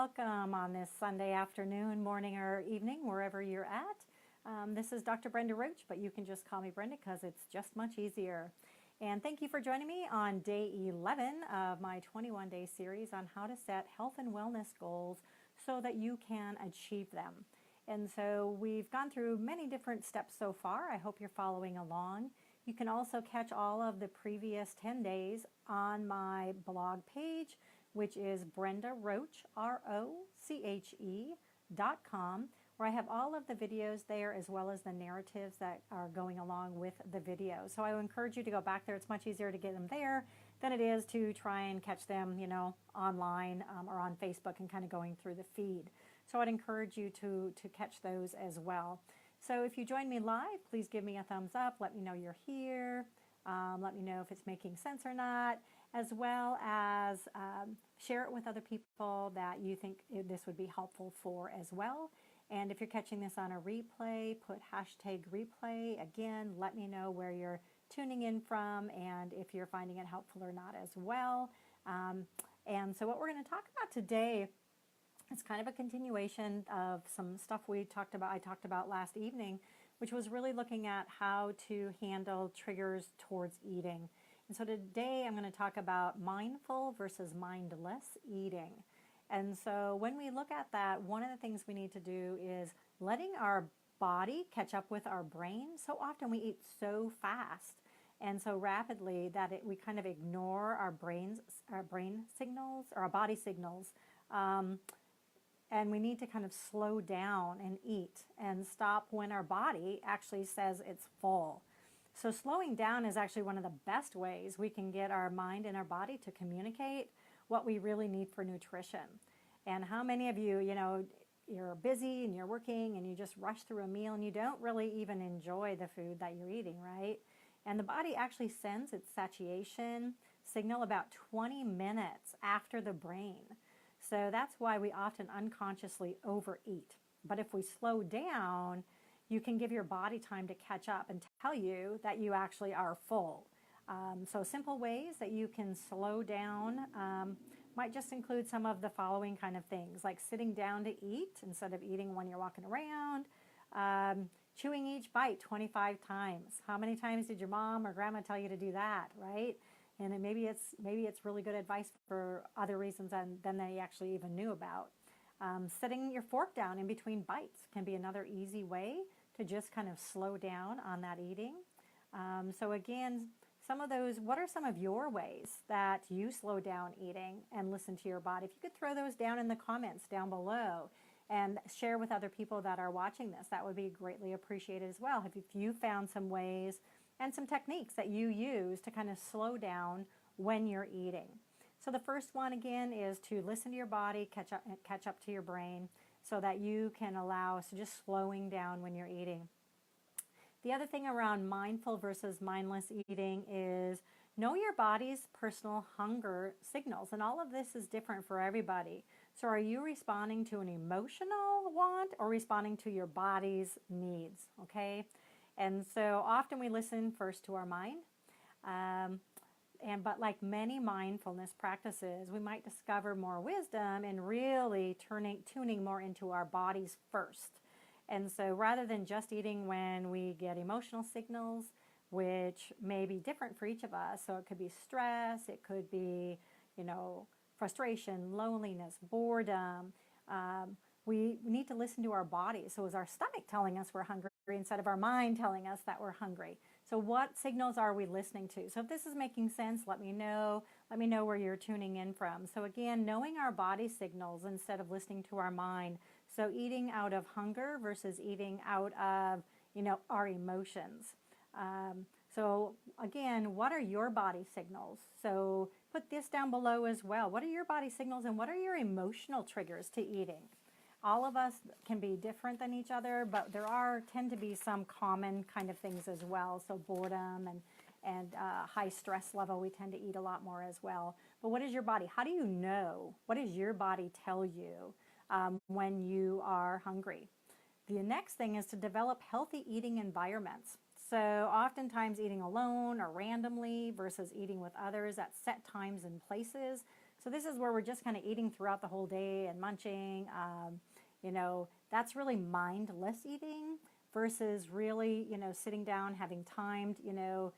welcome on this Sunday afternoon, morning, or evening, wherever you're at. This is Dr. Brenda Roach, but you can just call me Brenda because it's just much easier. And thank you for joining me on day 11 of my 21-day series on how to set health and wellness goals so that you can achieve them. And so we've gone through many different steps so far. I hope you're following along. You can also catch all of the previous 10 days on my blog page, which is Brenda Roche, ROCHE.com, where I have all of the videos there as well as the narratives that are going along with the video. So I would encourage you to go back there. It's much easier to get them there than it is to try and catch them, online or on Facebook and kind of going through the feed. So I'd encourage you to catch those as well. So if you join me live, please give me a thumbs up. Let me know you're here. Let me know if it's making sense or not, as well as share it with other people that you think this would be helpful for as well. And if you're catching this on a replay, put hashtag replay. Again, let me know where you're tuning in from and if you're finding it helpful or not as well. And so what we're going to talk about today, it's kind of a continuation of some stuff I talked about last evening, which was really looking at how to handle triggers towards eating. And so today I'm going to talk about mindful versus mindless eating. And so when we look at that, one of the things we need to do is letting our body catch up with our brain. So often we eat so fast and so rapidly that we kind of ignore our brain signals, or our body signals. And we need to kind of slow down and eat and stop when our body actually says it's full. So slowing down is actually one of the best ways we can get our mind and our body to communicate what we really need for nutrition. And how many of you, you're busy and you're working and you just rush through a meal and you don't really even enjoy the food that you're eating, right? And the body actually sends its satiation signal about 20 minutes after the brain. So that's why we often unconsciously overeat. But if we slow down, you can give your body time to catch up and tell you that you actually are full. So simple ways that you can slow down might just include some of the following kind of things, like sitting down to eat instead of eating when you're walking around, chewing each bite 25 times. How many times did your mom or grandma tell you to do that, right? And maybe it's really good advice for other reasons than they actually even knew about. Setting your fork down in between bites can be another easy way to just kind of slow down on that eating. So again, what are some of your ways that you slow down eating and listen to your body? If you could throw those down in the comments down below and share with other people that are watching this, that would be greatly appreciated as well. If you found some ways and some techniques that you use to kind of slow down when you're eating. So the first one, again, is to listen to your body, catch up to your brain, so that you can just slowing down when you're eating. The other thing around mindful versus mindless eating is know your body's personal hunger signals. And all of this is different for everybody. So are you responding to an emotional want or responding to your body's needs? Okay. And so often we listen first to our mind. But like many mindfulness practices, we might discover more wisdom in really tuning more into our bodies first. And so rather than just eating when we get emotional signals, which may be different for each of us, so it could be stress, it could be, frustration, loneliness, boredom. We need to listen to our body. So is our stomach telling us we're hungry instead of our mind telling us that we're hungry? So what signals are we listening to? So if this is making sense, let me know. Let me know where you're tuning in from. So again, knowing our body signals instead of listening to our mind. So eating out of hunger versus eating out of, our emotions. So again, what are your body signals? So put this down below as well. What are your body signals and what are your emotional triggers to eating? All of us can be different than each other, but tend to be some common kind of things as well. So boredom and high stress level, we tend to eat a lot more as well. But what is your body? How do you know? What does your body tell you when you are hungry? The next thing is to develop healthy eating environments. So oftentimes eating alone or randomly versus eating with others at set times and places. So this is where we're just kind of eating throughout the whole day and munching. You know, that's really mindless eating versus really, you know, sitting down, having timed, you know,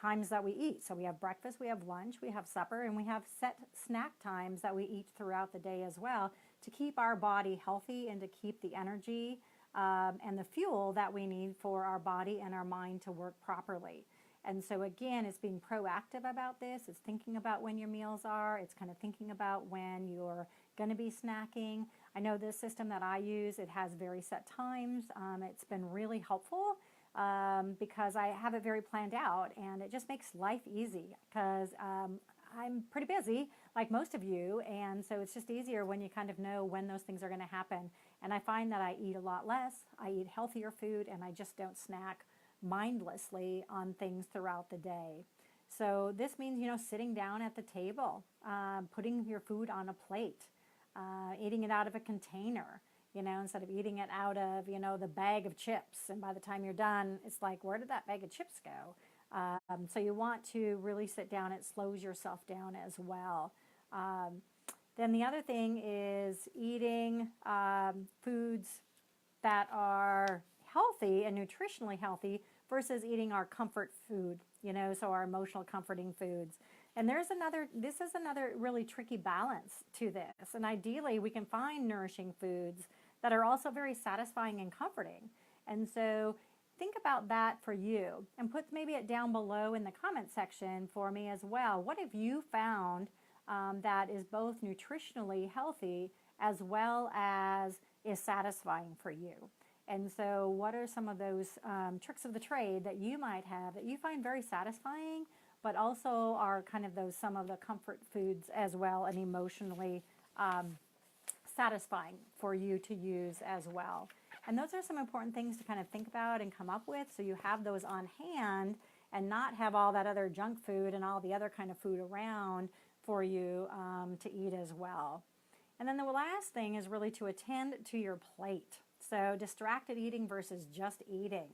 times that we eat. So we have breakfast, we have lunch, we have supper, and we have set snack times that we eat throughout the day as well to keep our body healthy and to keep the energy and the fuel that we need for our body and our mind to work properly. And so again, it's being proactive about this. It's thinking about when your meals are. It's kind of thinking about when you're going to be snacking. I know this system that I use, it has very set times. It's been really helpful because I have it very planned out, and it just makes life easy because I'm pretty busy like most of you, and so it's just easier when you kind of know when those things are going to happen. And I find that I eat a lot less, I eat healthier food, and I just don't snack mindlessly on things throughout the day. So this means, you know, sitting down at the table, putting your food on a plate, eating it out of a container, you know, instead of eating it out of, you know, the bag of chips. And by the time you're done, it's like, where did that bag of chips go? So you want to really sit down. It slows yourself down as well. Then the other thing is eating foods that are healthy and nutritionally healthy versus eating our comfort food, you know, so our emotional comforting foods. And this is another really tricky balance to this. And ideally, we can find nourishing foods that are also very satisfying and comforting. And so think about that for you and put maybe it down below in the comment section for me as well. What have you found that is both nutritionally healthy as well as is satisfying for you? And so what are some of those tricks of the trade that you might have that you find very satisfying, but also are kind of some of the comfort foods as well and emotionally satisfying for you to use as well? And those are some important things to kind of think about and come up with so you have those on hand and not have all that other junk food and all the other kind of food around for you to eat as well. And then the last thing is really to attend to your plate. So distracted eating versus just eating.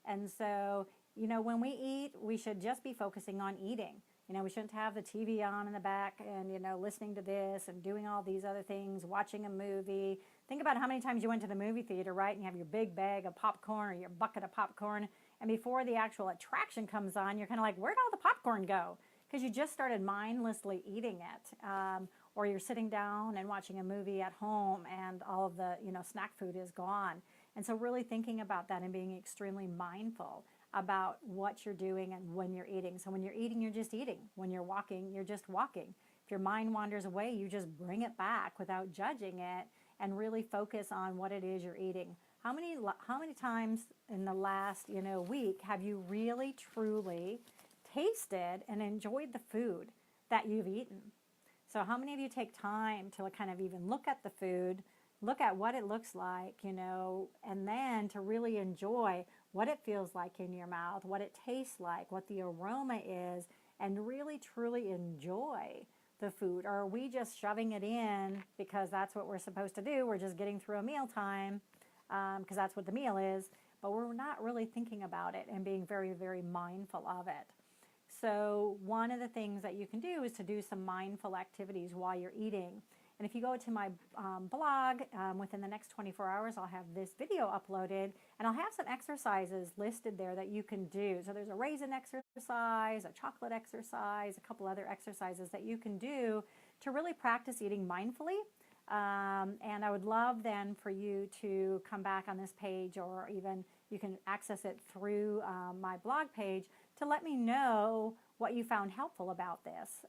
And so, you know, when we eat, we should just be focusing on eating. You know, we shouldn't have the TV on in the back and, you know, listening to this and doing all these other things, watching a movie. Think about how many times you went to the movie theater, right? And you have your big bag of popcorn or your bucket of popcorn. And before the actual attraction comes on, you're kind of like, where'd all the popcorn go? Because you just started mindlessly eating it. Or you're sitting down and watching a movie at home and all of the, you know, snack food is gone. And so really thinking about that and being extremely mindful about what you're doing and when you're eating. So when you're eating, you're just eating. When you're walking, you're just walking. If your mind wanders away, you just bring it back without judging it and really focus on what it is you're eating. How many times in the last, you know, week have you really truly tasted and enjoyed the food that you've eaten? So how many of you take time to kind of even look at the food, look at what it looks like, you know, and then to really enjoy what it feels like in your mouth, what it tastes like, what the aroma is, and really truly enjoy the food? Or are we just shoving it in because that's what we're supposed to do? We're just getting through a meal time because that's what the meal is, but we're not really thinking about it and being very, very mindful of it. So one of the things that you can do is to do some mindful activities while you're eating. And if you go to my blog, within the next 24 hours, I'll have this video uploaded, and I'll have some exercises listed there that you can do. So there's a raisin exercise, a chocolate exercise, a couple other exercises that you can do to really practice eating mindfully. And I would love then for you to come back on this page, or even you can access it through my blog page, to let me know what you found helpful about this,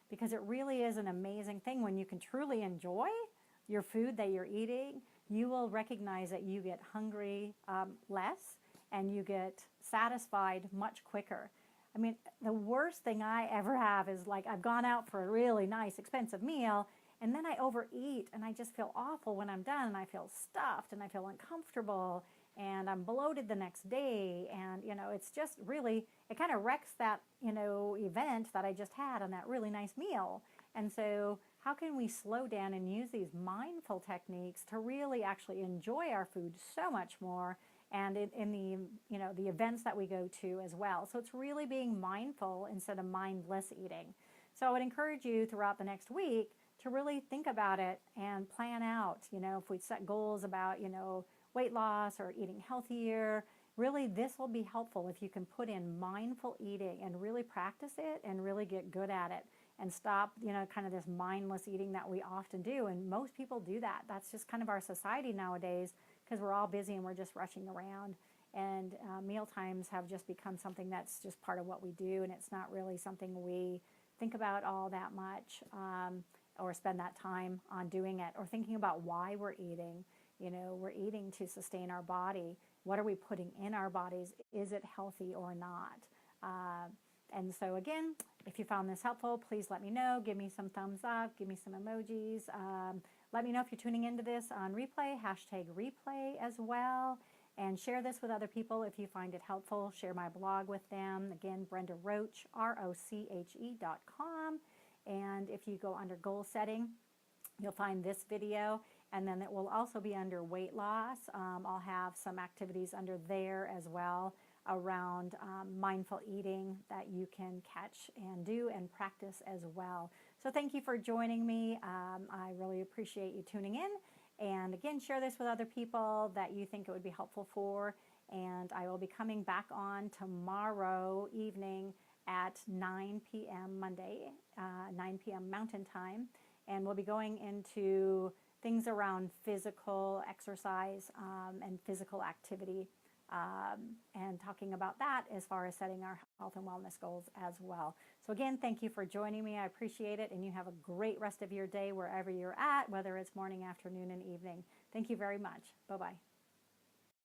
because it really is an amazing thing when you can truly enjoy your food that you're eating. You will recognize that you get hungry less and you get satisfied much quicker. I mean, the worst thing I ever have is like I've gone out for a really nice, expensive meal, and then I overeat and I just feel awful when I'm done, and I feel stuffed and I feel uncomfortable and I'm bloated the next day. And, you know, it's just really, it kind of wrecks that, you know, event that I just had on that really nice meal. And so how can we slow down and use these mindful techniques to really actually enjoy our food so much more, and in the, you know, the events that we go to as well? So it's really being mindful instead of mindless eating. So I would encourage you throughout the next week to really think about it and plan out, if we set goals about, weight loss or eating healthier, really this will be helpful if you can put in mindful eating and really practice it and really get good at it and stop, kind of this mindless eating that we often do. And most people do that. That's just kind of our society nowadays because we're all busy and we're just rushing around. And meal times have just become something that's just part of what we do, and it's not really something we think about all that much, or spend that time on doing it or thinking about why we're eating. We're eating to sustain our body. What are we putting in our bodies? Is it healthy or not? And so again, if you found this helpful, please let me know. Give me some thumbs up. Give me some emojis. Let me know if you're tuning into this on replay, #replay as well. And share this with other people if you find it helpful. Share my blog with them. Again, Brenda Roche, ROCHE.com. And if you go under goal setting, you'll find this video. And then it will also be under weight loss. I'll have some activities under there as well around mindful eating that you can catch and do and practice as well. So thank you for joining me. I really appreciate you tuning in. And again, share this with other people that you think it would be helpful for. And I will be coming back on tomorrow evening at 9 p.m. Monday, 9 p.m. Mountain Time. And we'll be going into things around physical exercise and physical activity, and talking about that as far as setting our health and wellness goals as well. So again, thank you for joining me. I appreciate it, and you have a great rest of your day wherever you're at, whether it's morning, afternoon, and evening. Thank you very much. Bye-bye.